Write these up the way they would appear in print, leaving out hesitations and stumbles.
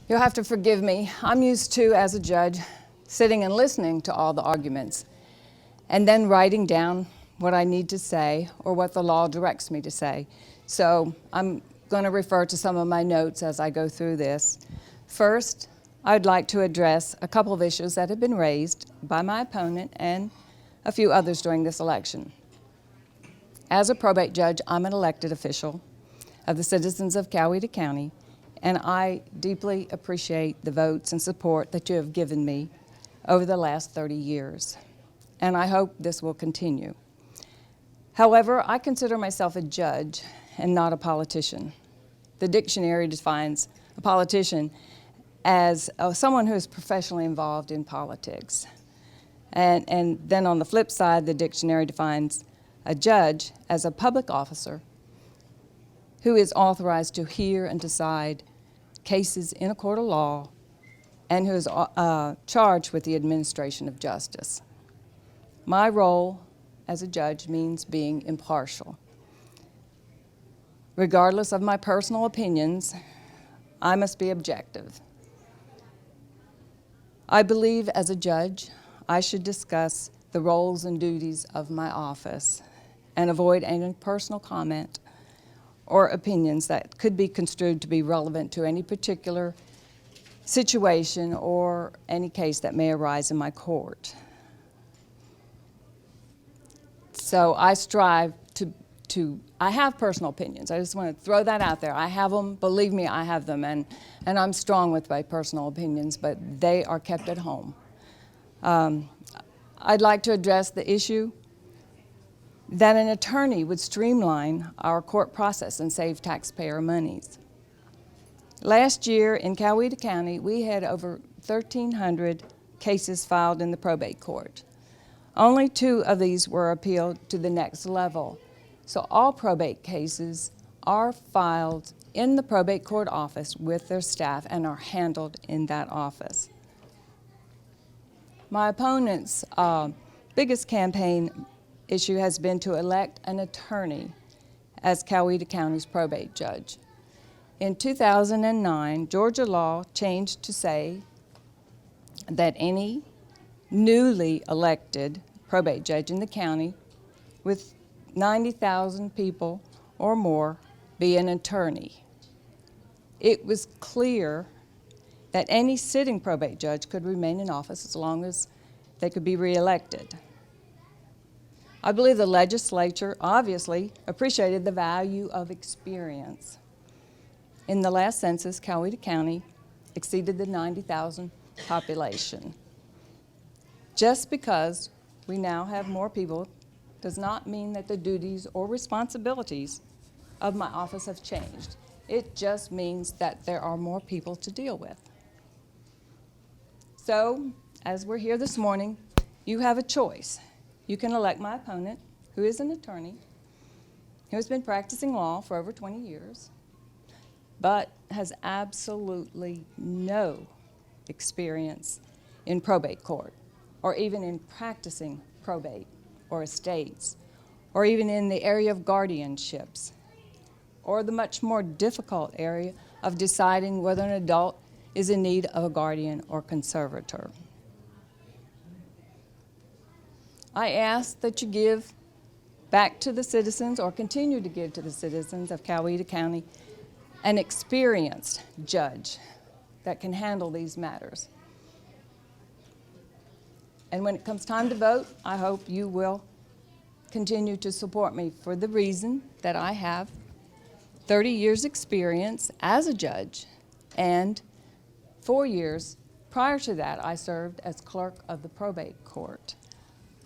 You'll have to forgive me. I'm used to, as a judge, sitting and listening to all the arguments and then writing down what I need to say or what the law directs me to say. So I'm going to refer to some of my notes as I go through this. First, I'd like to address a couple of issues that have been raised by my opponent and a few others during this election. As a probate judge, I'm an elected official of the citizens of Coweta County, and I deeply appreciate the votes and support that you have given me over the last 30 years, and I hope this will continue. However, I consider myself a judge and not a politician. The dictionary defines a politician as someone who is professionally involved in politics. And then on the flip side, the dictionary defines a judge as a public officer who is authorized to hear and decide cases in a court of law and who is charged with the administration of justice. My role as a judge means being impartial. Regardless of my personal opinions, I must be objective. I believe as a judge, I should discuss the roles and duties of my office and avoid any personal comment or opinions that could be construed to be relevant to any particular situation or any case that may arise in my court. So I strive I have personal opinions. I just want to throw that out there. I have them, believe me, I have them, and I'm strong with my personal opinions, but they are kept at home. I'd like to address the issue that an attorney would streamline our court process and save taxpayer monies. Last year in Coweta County, we had over 1,300 cases filed in the probate court. Only 2 of these were appealed to the next level. So all probate cases are filed in the probate court office with their staff and are handled in that office. My opponent's biggest campaign issue has been to elect an attorney as Coweta County's probate judge. In 2009, Georgia law changed to say that any newly elected probate judge in the county with 90,000 people or more be an attorney. It was clear that any sitting probate judge could remain in office as long as they could be reelected. I believe the legislature obviously appreciated the value of experience. In the last census, Coweta County exceeded the 90,000 population. Just because we now have more people does not mean that the duties or responsibilities of my office have changed. It just means that there are more people to deal with. So, as we're here this morning, you have a choice. You can elect my opponent, who is an attorney, who has been practicing law for over 20 years, but has absolutely no experience in probate court, or even in practicing probate or estates, or even in the area of guardianships, or the much more difficult area of deciding whether an adult is in need of a guardian or conservator. I ask that you give back to the citizens, or continue to give to the citizens of Coweta County, an experienced judge that can handle these matters. And when it comes time to vote, I hope you will continue to support me for the reason that I have 30 years experience as a judge, and 4 years prior to that I served as clerk of the probate court.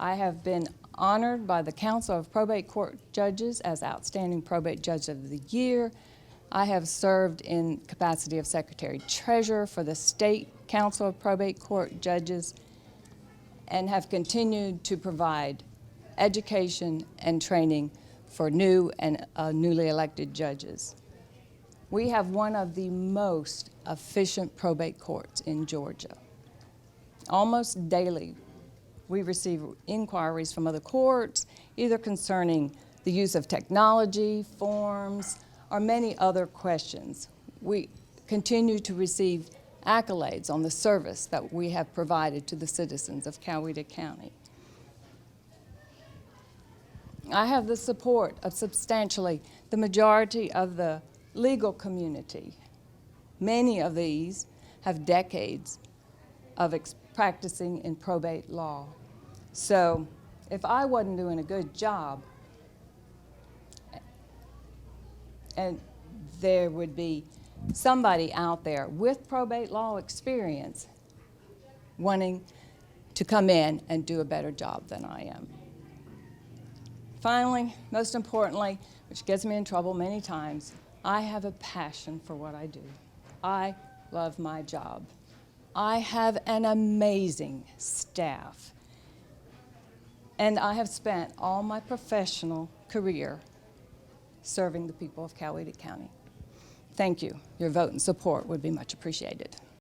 I have been honored by the Council of Probate Court Judges as Outstanding Probate Judge of the Year. I have served in capacity of Secretary Treasurer for the State Council of Probate Court Judges, and have continued to provide education and training for new and newly elected judges. We have one of the most efficient probate courts in Georgia. Almost daily, we receive inquiries from other courts, either concerning the use of technology, forms, or many other questions. We continue to receive accolades on the service that we have provided to the citizens of Coweta County. I have the support of substantially the majority of the legal community. Many of these have decades of practicing in probate law. So if I wasn't doing a good job, and there would be somebody out there with probate law experience wanting to come in and do a better job than I am. Finally, most importantly, which gets me in trouble many times, I have a passion for what I do. I love my job. I have an amazing staff. And I have spent all my professional career serving the people of Coweta County. Thank you. Your vote and support would be much appreciated.